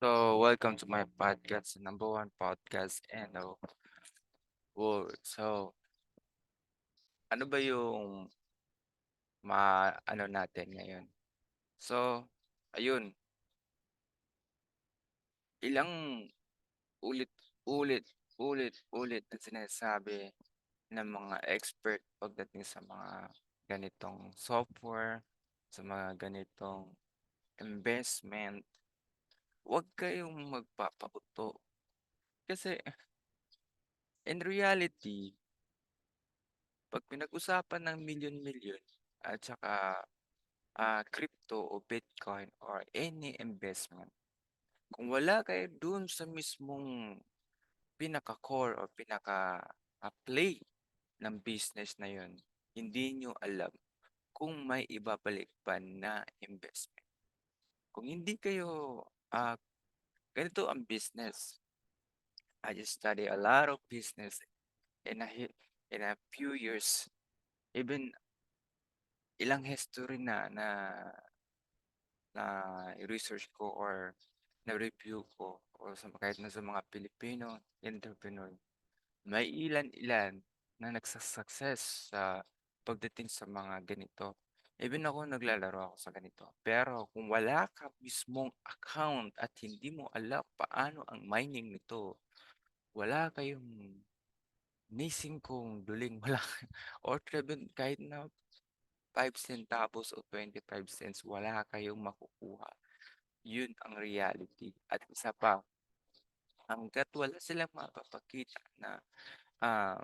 So, welcome to my podcast, the number one podcast in the world. So, ano ba yung ano natin ngayon? So, ayun, ilang ulit, ulit, ulit na sinasabi ng mga expert pagdating sa mga ganitong software, sa mga ganitong investment, huwag kayong magpapauto. Kasi in reality, pag pinag-usapan ng milyon-milyon at saka crypto o Bitcoin or any investment, kung wala kayo dun sa mismong pinaka-core or pinaka-play ng business na yun, hindi nyo alam kung may ibabalik pa na investment. Kung hindi kayo, ah, ganito ang business. I just study a lot of business in in a few years, even ilang history na research ko or na-review ko o kahit na sa mga Pilipino entrepreneur, may ilan-ilan na nagsa-success sa pagdating sa mga ganito. Even ako naglalaro ako sa ganito. Pero kung wala ka mismong account at hindi mo alam paano ang mining nito, wala kayong missing kung duling wala or even kahit na 5 centavos o 25 cents, wala kayong makukuha. Yun ang reality. At isa pa, hangga't wala silang mapapakita na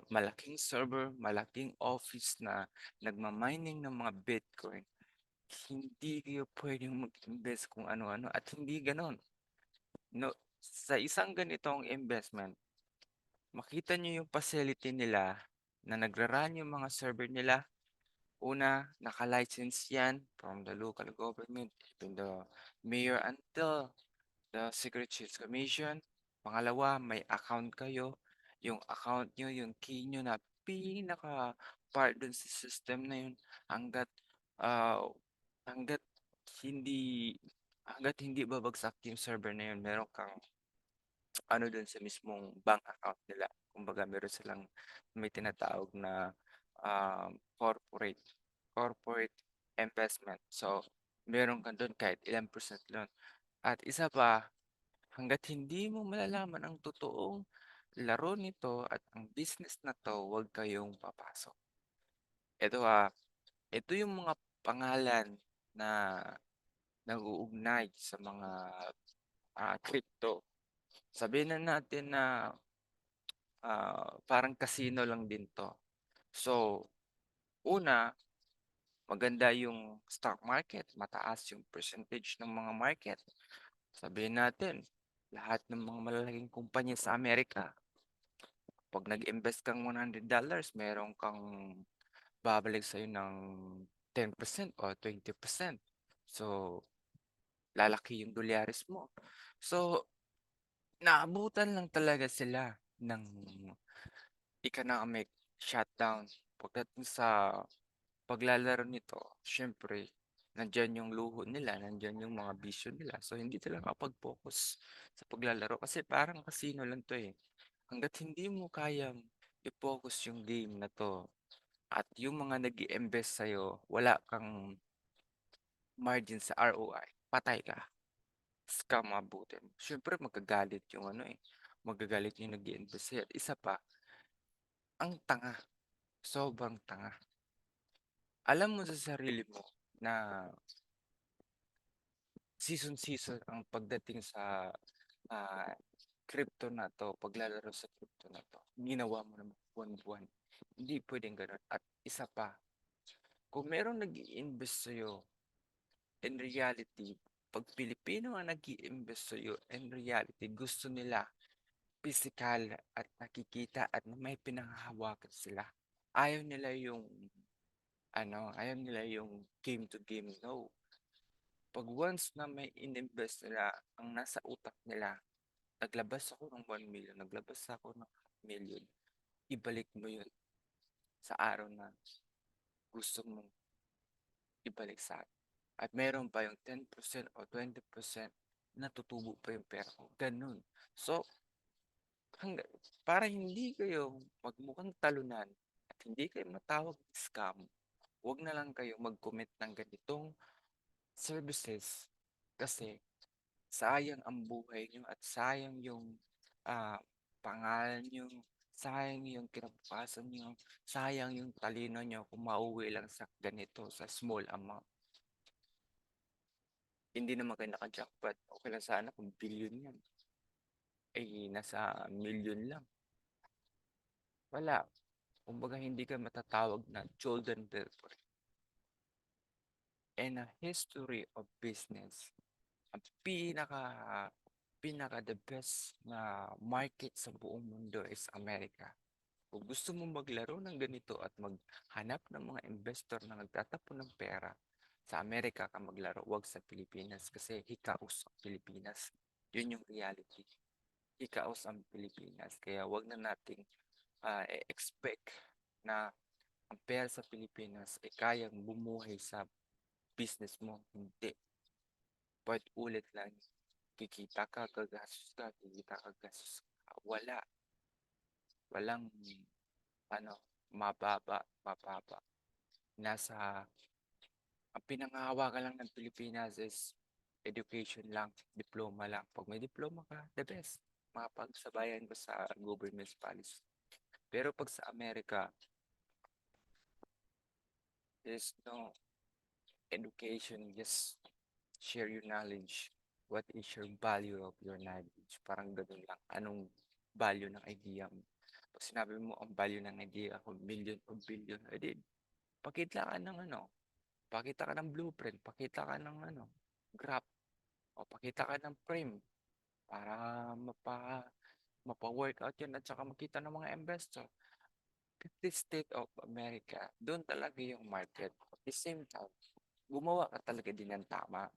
malaking server, malaking office na nagma-mining ng mga Bitcoin, hindi kayo pwedeng mag-invest kung ano-ano at hindi gano'n. No, sa isang ganitong investment, makita nyo yung facility nila na nagra-run yung mga server nila. Una, naka-license yan from the local government, even the mayor until the Secretaries Commission. Pangalawa, may account kayo. Yung account nyo, yung key nyo na pinaka-part dun sa system na yun hanggat ah, hanggat hindi hanggat hindi babagsak yung server na yun, meron kang ano dun sa mismong bank account nila. Kumbaga, meron silang may tinatawag na corporate investment. So, meron ka dun kahit ilang percent loan. At isa pa, hangga't hindi mo malalaman ang totoong laro nito at ang business na 'to, huwag kayong papasok. Ito, ito yung mga pangalan na nag-uugnay sa mga, crypto. Sabihin na natin na, parang casino lang din 'to. So, una, maganda yung stock market, mataas yung percentage ng mga market. Sabihin natin, lahat ng mga malalaking kumpanya sa Amerika, 'pag nag-invest kang $100, meron kang babalik sa'yo ng 10% o 20%. So, lalaki yung dolyares mo. So, naabutan lang talaga sila ng economic shutdown. Pagdating sa paglalaro nito, siyempre, nandiyan yung luho nila, nandiyan yung mga bisyo nila. So, hindi sila makapag-focus sa paglalaro kasi parang casino lang 'to, eh. Hangga't hindi mo kayang i-focus yung game na 'to at yung mga nag-i-invest sa'yo, wala kang margin sa ROI, patay ka, scam abutin mo. Siyempre magagalit yung ano, eh, magagalit yung nag-i-invest sa'yo at isa pa, ang tanga, sobrang tanga. Alam mo sa sarili mo na season-season ang pagdating sa, ah, crypto na 'to, paglalaro sa crypto na 'to, ginawa mo naman buwan-buwan. Hindi puwedeng gano'n at isa pa, kung merong nag-i-invest sa'yo, in reality, 'pag Pilipino ang nag-i-invest sa'yo, in reality gusto nila pisikal at nakikita at may pinanghahawakan sila. Ayaw nila yung ayaw nila yung game to game, no. 'Pag once na may ininvest nila, ang nasa utak nila, naglabas ako ng 1 million, naglabas ako ng 500,000, ibalik mo yun sa araw na gusto mong ibalik sa'kin. At meron pa yung 10% o 20% natutubo pa yung pera ko, gano'n. So, hangga para hindi kayo magmukhang talunan at hindi kayo matawag scam, 'wag na lang kayo mag-commit ng ganitong services kasi sayang ang buhay niyo at sayang yung, pangalan niyo, sayang yung kinabukasan niyo, sayang yung talino niyo kung mauuwi lang sa ganito, sa small amount. Hindi naman kayo naka-jackpot, okey lang sana kung bilyon 'yan, eh, nasa milyon lang, wala. Kumbaga hindi ka matatawag na Jordan Belfort. And a history of business, ang pinaka the best na market sa buong mundo is Amerika. Kung gusto mo maglaro ng ganito at maghanap ng mga investor na nagtatapon ng pera, sa Amerika ka maglaro, 'wag sa Pilipinas kasi hikaos ang Pilipinas. 'Yun yung reality, hikaos ang Pilipinas kaya 'wag na nating, i-expect na ang pera sa Pilipinas ay kayang bumuhay sa business mo, hindi. Paulit-ulit lang, kikita ka, gagastos ka, kikita ka, gastos ka. Walang ano, mababa, mababa. Nasa ang pinanghahawakan lang ng Pilipinas is education lang, diploma lang. 'Pag may diploma ka, the best. Mapagsabayan ka sa government's policy. Pero 'pag sa Amerika, there's no education, just share your knowledge. What is your value of your knowledge? Parang gano'n lang. Anong value ng idea mo? Pag sinabi mo ang value ng idea ko, million o billion, edi pakita ka ng ano, pakita ka ng blueprint, pakita ka ng ano, graph, o pakita ka ng frame para mapa-workout yun at saka makita ng mga investor. The state of America, doon talaga yung market. At the same time, gumawa ka talaga din ng tama.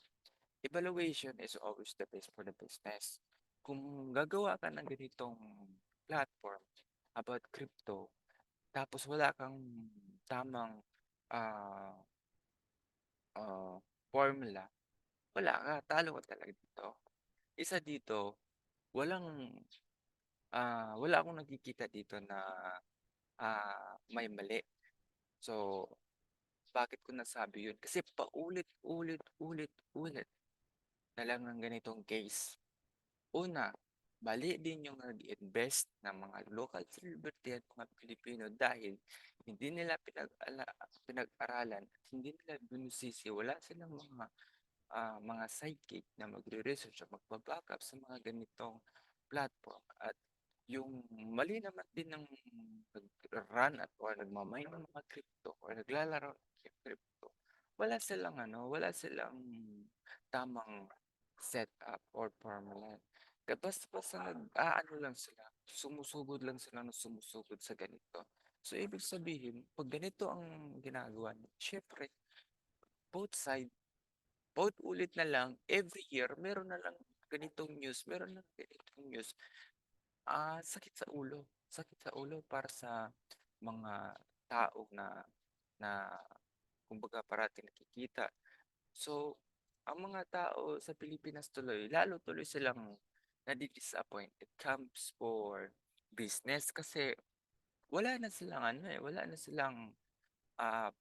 Evaluation is always the best for the business. Kung gagawa ka ng ganitong platform about crypto, tapos wala kang tamang ah, ah, formula, wala ka, talo ka talaga dito. Isa dito, walang, wala akong nakikita dito na may mali. So, bakit ko nasabi yun? Kasi paulit-ulit-ulit na lang ng ganitong case. Una, mali din yung nag-invest ng mga local celebrity at mga Pilipino dahil hindi nila pinag-aralan at hindi nila binusisi. Wala silang mga sidekick na magre-research at magba-backup sa mga ganitong platform. At yung mali naman din ng nag-run at or nagmamine ng mga crypto or naglalaro ng crypto, wala silang tamang setup or formula. Basta nag-aano lang sila, sumusugod lang sila ng sumusugod sa ganito. So, ibig sabihin, pag ganito ang ginagawa niyo, syempre, both side, both ulit na lang, every year, meron na lang ganitong news, meron na ganitong news. Sakit sa ulo. Sakit sa ulo para sa mga tao na kumbaga parating nakikita. So, ang mga tao sa Pilipinas tuloy, lalo tuloy silang nadi-disappoint. It comes for business kasi wala na silang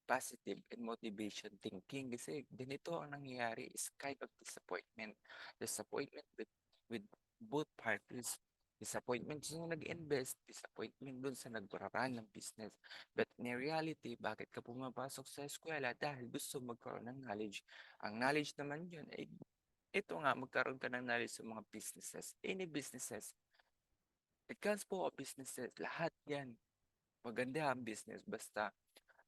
positive and motivation thinking kasi ganito ang nangyayari is kind of disappointment. Disappointment with both parties. Disappointment sa nag-invest, disappointment dun sa nagrarun ng business. But in reality, bakit ka pumapasok sa eskwela? Dahil gusto magkaroon ng knowledge. Ang knowledge naman yun ay ito nga, magkaroon ka ng knowledge sa mga businesses. Any businesses. It comes po of businesses. Lahat yan. Maganda ang business basta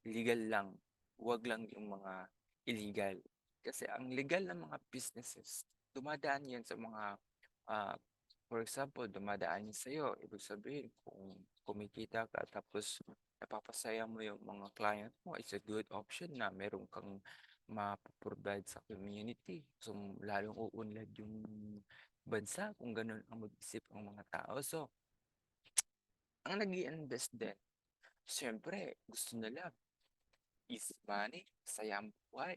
legal lang, huwag lang yung mga illegal. Kasi ang legal na mga businesses, dumadaan yan sa mga, ah, for example, dumadaan yan sa'yo. Ibig sabihin, kung kumikita ka tapos napapasaya mo yung mga client mo, it's a good option na meron kang mapoprovide sa community. So, lalong uunlad yung bansa kung ganun ang mag-isip ang mga tao. So, ang nag invest din, siyempre gusto nila easy money, saya ang buhay,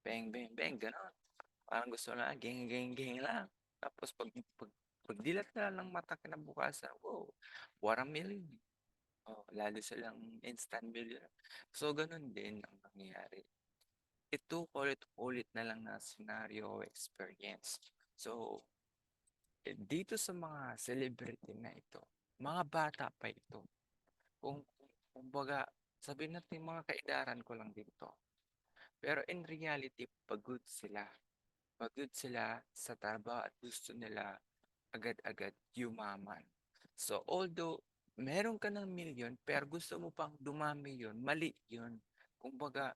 bang, bang, bang, gano'n. parang gusto na geng, geng, geng lang. Tapos 'pag dilat na lang ng mata kinabukasan, wow, what a million. Oo, lalo silang instant millionaire. So, gano'n din ang nangyayari. Ito paulit-ulit na lang na senaryo o experience. So, dito sa mga celebrity na ito, mga bata pa ito. Kumbaga, sabihin natin mga kaedaran ko lang dito. Pero in reality, pagod sila. Pagod sila sa trabaho at gusto nila agad-agad yumaman. So, although meron ka ng milyon pero gusto mo pang dumami yun, mali yun. Kumbaga,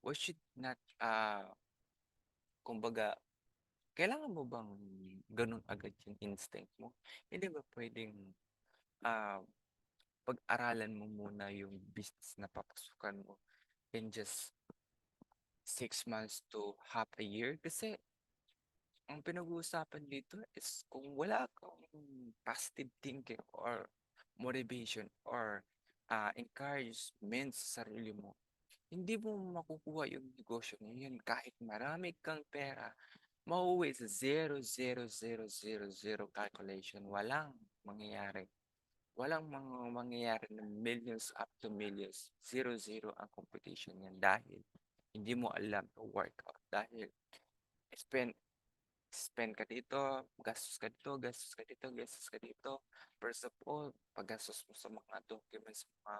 we should not, kumbaga, kailangan mo bang ganun agad yung instinct mo? Hindi ba pwedeng ah, pag-aralan mo muna yung business na papasukan mo in just 6 months to half a year? Kasi ang pinag-uusapan dito is kung wala kang positive thinking or motivation or encouragement sa sarili mo, hindi mo makukuha yung negosyo na yun kahit marami kang pera, mauuwi sa zero, zero, zero, zero, zero calculation. Walang mangyayari. Walang mangyayari na millions up to millions. Zero, zero ang competition yan dahil hindi mo alam to work out. Dahil spend spend ka dito, gastos ka dito, gastos ka dito, gastos ka dito. First of all, paggastos mo sa mga documents, mga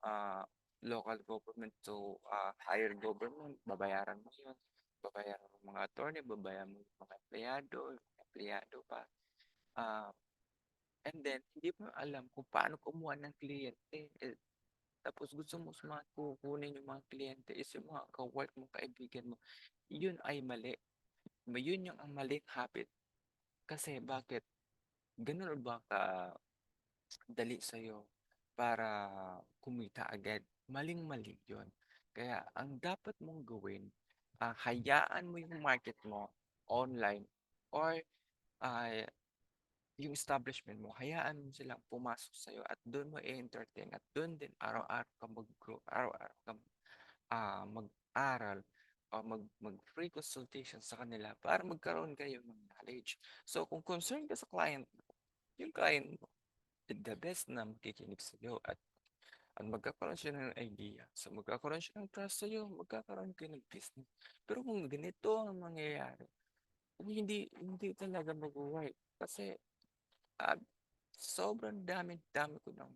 ah, local government to higher government, babayaran mo yun. Babayaran mo mga attorney, babayaran mo yung mga empleyado pa. Ah, and then, hindi mo alam kung paano kumuha ng kliyente. Tapos gusto mo sa mga kukunin yung mga kliyente is yung mga ka-work mo, kaibigan mo. Yun ay mali. Yun yung ang maling habit. Kasi bakit? Ganun ba dali sa'yo para kumita agad? Maling-mali yun. Kaya ang dapat mong gawin, hayaan mo yung market mo online or ah, yung establishment mo, hayaan mo silang pumasok sa'yo at doon mo i-entertain at doon din araw-araw ka mag-grow, araw-araw ka mag-aral o mag-free consultation sa kanila para magkaroon kayo ng knowledge. So, kung concerned ka sa client, yung client mo, the best na makikinig sa'yo at magkakaroon siya ng idea. So, magkakaroon siya ng trust sa'yo, magkakaroon kayo ng business. Pero kung ganito ang mangyayari, kung hindi talaga mag-work. Kasi ah, sobrang dami-dami ko ng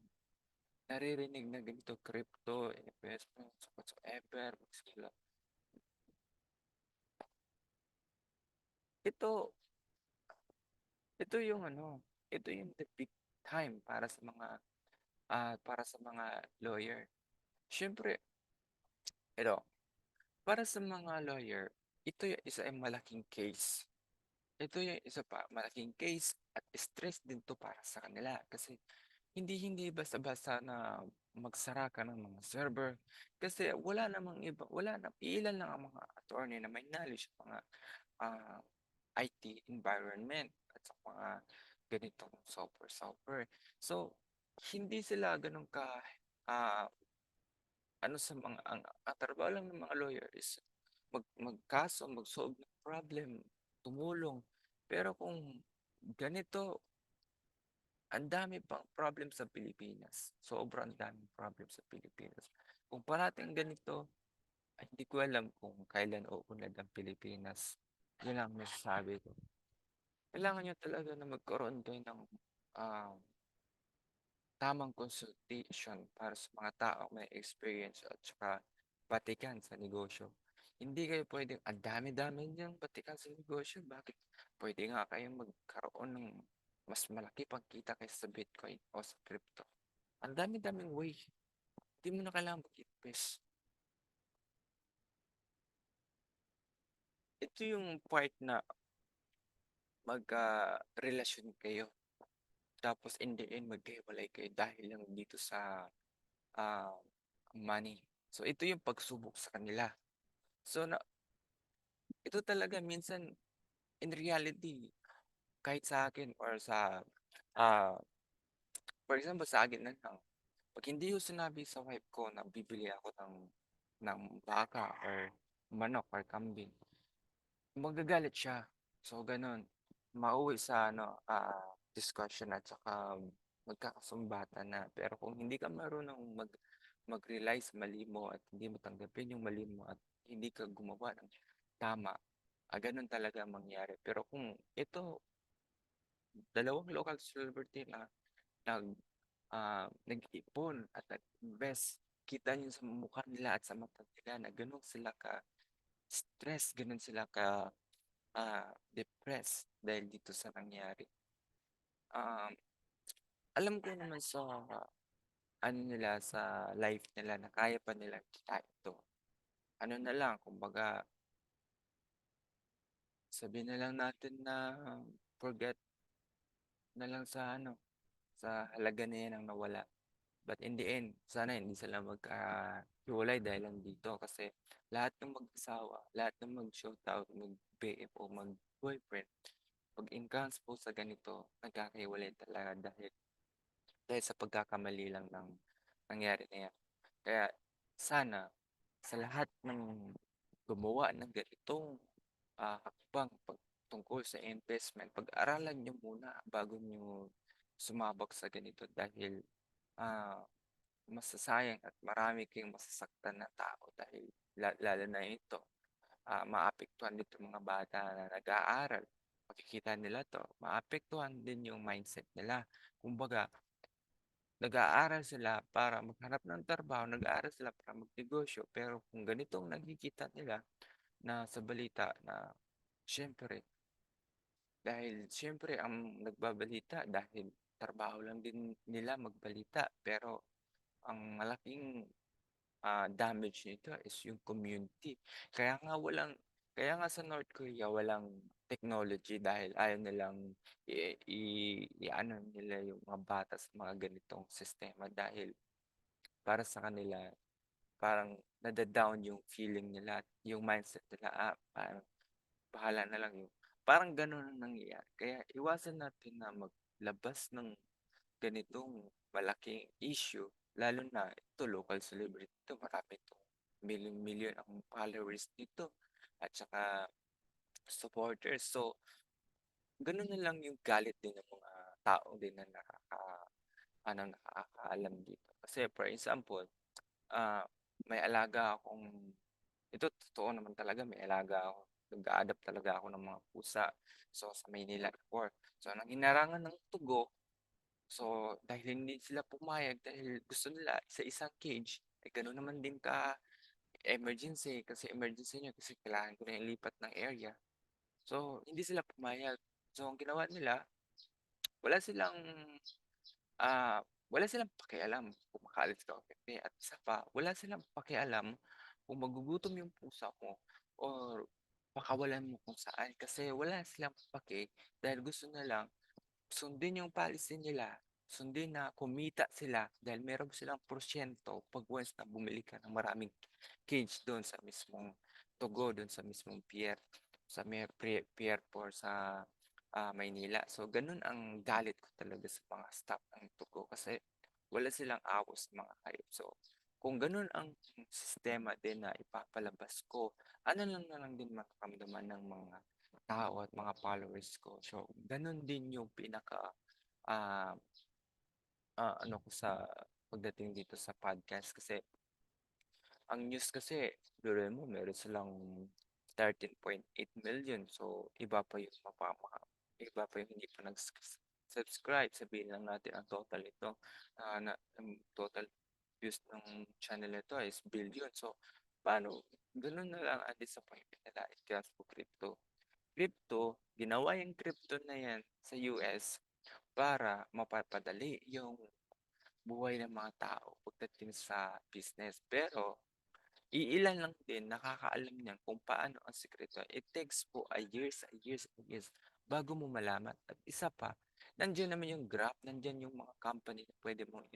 naririnig na ganito, crypto, investments, whatsoever. Ito, ito yung ano, ito yung the big time para sa mga lawyer. Siyempre, ito, para sa mga lawyer, ito yung isa ay malaking case. Ito yung isa pa, malaking case at stress din to para sa kanila kasi hindi basta-basta na magsara ka ng mga server kasi wala namang iba, wala na, ilan lang ang mga attorney na may knowledge sa mga ah, IT environment at sa mga ganitong software. So, hindi sila ganun ka ah, ano sa mga ang trabaho lang ng mga lawyer is magkaso, mag-solve ng problem, tumulong. Pero kung ganito, ang dami pang problem sa Pilipinas. Sobrang daming problem sa Pilipinas. Kung parating ganito, ay hindi ko alam kung kailan uunlad ang Pilipinas. Yun lang masasabi ko. Kailangan nyo talaga na magkaroon kayo ng ah, tamang consultation para sa mga taong may experience at saka batikan sa negosyo. Hindi kayo pwedeng, ang dami-dami niyang batikan sa negosyo. Bakit? Pwede nga kayong magkaroon ng mas malaki pang kita kaysa sa Bitcoin o sa crypto. Ang dami-daming way. Hindi mo na kailangan mag-invest. Ito yung part na magka-relasyon kayo. Tapos in the end, magkahiwalay kayo dahil lang dito sa ah, money. So ito yung pagsubok sa kanila. So ito talaga minsan in reality, kahit sa akin or sa ah, for example sa akin na lang, 'pag hindi ko sinabi sa wife ko na bibili ako ng baka or manok or kambing, magagalit siya. So gano'n, mauwi sa ano, discussion at saka magkakasumbatan na. Pero kung hindi ka marunong mag-realize mali mo at hindi mo tanggapin yung mali mo at hindi ka gumawa ng tama, gano'n talaga ang mangyayari. Pero kung ito, dalawang local celebrity na nag-ipon at nag-invest, kita niyo sa mukha nila at sa mata nila na gano'n sila ka-stress, gano'n sila depressed dahil dito sa nangyari. Um, Alam ko naman sa ano nila, sa life nila na kaya pa nilang kitain ito. Ano na lang, kumbaga, sabihin na lang natin na forget na lang sa ano, sa halaga na yan ang nawala. But in the end, sana hindi sila magkahiwalay dahil lang dito kasi lahat ng mag-asawa, lahat ng mag-showtout, mag-BF o mag-boyfriend, pag encounter po sa ganito, nagkakahiwalay talaga dahil sa pagkakamali lang ng nangyari na yan. Kaya sana sa lahat ng gumawa ng ganitong hakbang tungkol sa investment, pag-aralan niyo muna bago niyo sumabak sa ganito dahil ah, masasayang at marami kayong masasaktan na tao dahil lalo na ito, maapektuhan dito mga bata na nag-aaral. Makikita nila 'to, maapektuhan din yung mindset nila. Kumbaga, nag-aaral sila para maghanap ng trabaho, nag-aaral sila para magnegosyo, pero kung ganitong nakikita nila na sa balita na siyempre, dahil siyempre ang nagbabalita dahil trabaho lang din nila magbalita, pero ang malaking damage nito is yung community. Kaya nga walang kaya nga sa North Korea walang technology dahil ayaw nilang i-ano nila yung mga bata sa mga ganitong sistema dahil para sa kanila parang nada-down yung feeling nila at yung mindset nila, parang bahala na lang yung parang gano'n ang nangyayari. Kaya iwasan natin na maglabas ng ganitong malaking issue, lalo na ito local celebrity 'to, marami 'tong milyon-milyon ang followers nito at saka supporters. So, gano'n na lang yung galit din ng mga tao din na nakakaalam dito. Kasi for example, ah, may alaga akong ito totoo naman talaga, may alaga ako, nag-a-adapt talaga ako ng mga pusa. So, sa Maynila before. So, nang hinarangan ng tugo. So, dahil hindi sila pumayag dahil gusto nila sa isang cage, eh gano'n naman din ka-emergency kasi emergency niya kasi kailangan ko na ilipat ng area. So, hindi sila pumayag. So, ang ginawa nila, wala silang, ah, wala silang pakialam kung makaalis ka o hindi at isa pa, wala silang pakialam kung magugutom yung pusa mo or pakawalan mo kung saan kasi wala silang pake dahil gusto na lang sundin yung policy nila, sundin na kumita sila dahil meron silang porsiyento 'pag once na bumili ka ng maraming cage do'n sa mismong Togo, do'n sa mismong Pier 4 sa, Maynila. So, gano'n ang galit ko talaga sa mga staff ng Togo kasi wala silang awa sa mga hayop. So, kung gano'n ang sistema din na ipapalabas ko, ano lang na lang din mararamdaman ng mga tao at mga followers ko. So, gano'n din yung ah, ano ko sa pagdating dito sa podcast kasi ang news kasi biruin mo meron silang 13.8 million. So, iba pa yung hindi pa subscribe. Sabihin lang natin ang total nito, ang total views ng channel nito is billion. So, paano gano'n na lang ang disappointment nila, it comes to ginawa yung crypto na yan sa US para mapapadali yung buhay ng mga tao pagdating sa business. Pero iilan lang din nakakaalam niyan kung paano ang sikreto. It takes po a years bago mo malaman. At isa pa, nandiyan naman yung graph, nandiyan yung mga company na pwede mong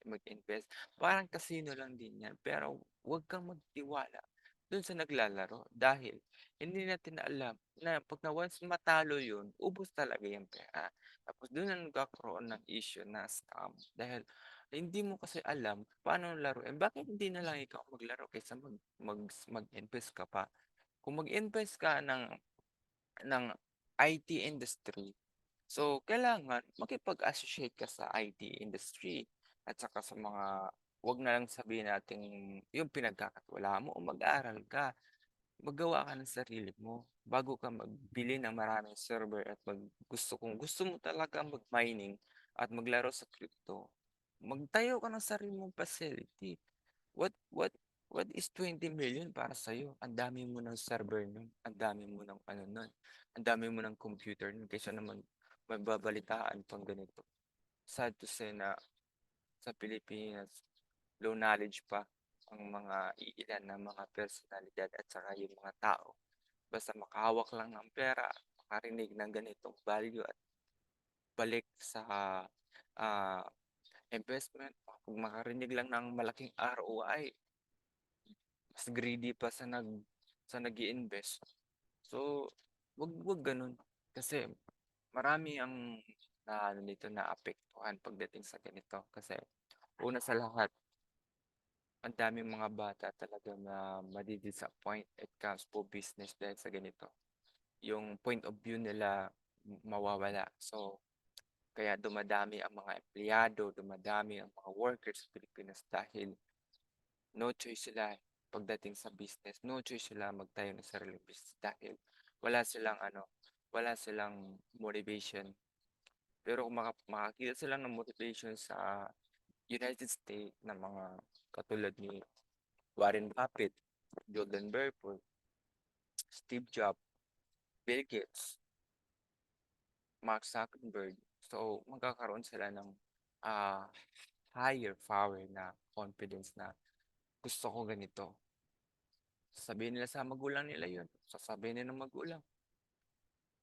mag-invest. Parang casino lang din yan. Pero huwag kang magtiwala dun sa naglalaro dahil hindi natin alam na pag na once matalo yun, ubos talaga yung pera. Tapos dun na nagkakaroon ng issue na scam dahil hindi mo kasi alam paano laruin. Bakit hindi na lang ikaw maglaro kaysa mag-invest ka pa? kung mag-invest ka ng IT industry, so kailangan makipag-associate ka sa IT industry at saka sa mga 'wag na lang sabihin nating yung pinagkakatiwalaan mo o mag-aral ka. Maggawa ka ng sarili mo bago ka magbili ng maraming server at kung gusto mo talaga mag-mining at maglaro sa crypto, magtayo ka ng sarili mong facility. What what is 20 million para sa'yo? Ang dami mo ng server nun, ang dami mo ng ano nun, ang dami mo ng computer nun kaysa naman mababalitaan pang ganito. Sad to say na sa Pilipinas, low knowledge pa ang mga iilan na mga personalidad at saka yung mga tao. Basta makahawak lang ng pera, makarinig ng ganitong value at balik sa ah, investment, kung makarinig lang ng malaking ROI, mas greedy pa sa nag-i-invest. So, wag gano'n. Kasi marami ang naano nito, naapektuhan pagdating sa ganito. Kasi una sa lahat, ang daming mga bata talaga na madi-disappoint it comes to business dahil sa ganito. Yung point of view nila mawawala. So, kaya dumadami ang mga empleyado, dumadami ang mga workers sa Pilipinas dahil no choice sila pagdating sa business. No choice sila magtayo ng sariling business dahil wala silang ano, wala silang motivation. Pero kung makakita sila ng motivation sa United States na mga katulad ni Warren Buffett, Jordan Belfort, Steve Jobs, Bill Gates, Mark Zuckerberg. So, magkakaroon sila ng ah, higher power na confidence na gusto ko ganito. Sasabihin nila sa magulang nila yun. Sasabihin nila ng magulang,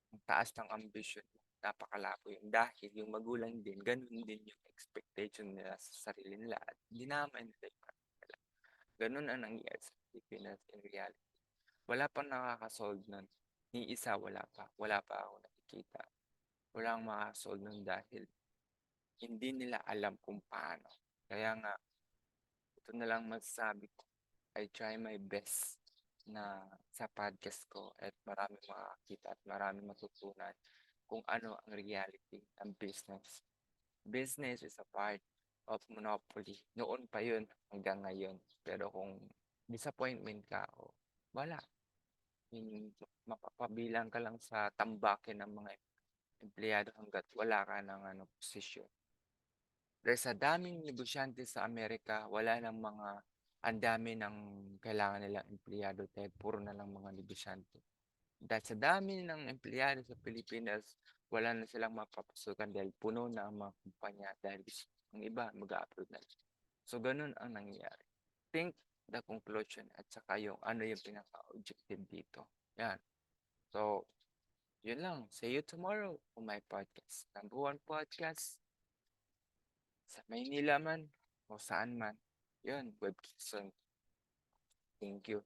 ang taas ng ambisyon mo. Napakalabo yun. Dahil yung magulang din, ganun din yung expectation nila sa sarili nila at dinamay nila yung anak nila. Ganun ang nangyayari sa Pilipinas in reality. Wala pang nakakasolve nun. Ni isa wala pa. Wala pa ako nakikita. Walang makasolve nun dahil hindi nila alam kung paano. Kaya nga, ito na lang masasabi ko. I try my best na sa podcast ko at marami makakita at marami matutunan kung ano ang reality ng business. Business is a part of monopoly. Noon pa yun hanggang ngayon. Pero kung disappointment ka, o wala. Yung mapapabilang ka lang sa tambakin ng mga empleyado hanggat wala ka ng posisyon. Dahil sa daming negosyante sa Amerika, wala ng mga ang dami ng kailangan nilang empleyado dahil puro na lang mga negosyante. Dahil sa dami ng empleyado sa Pilipinas, wala na silang mapapasukan dahil puno na ang mga kumpanya dahil ang iba mag-a-upload na. So, ganun ang nangyayari. Think the conclusion at saka yung ano yung pinaka-objective dito. Yan. So, yun lang. See you tomorrow on my podcast. Number one podcast sa Maynila man o saan man. Yun, Web Kitson. Thank you.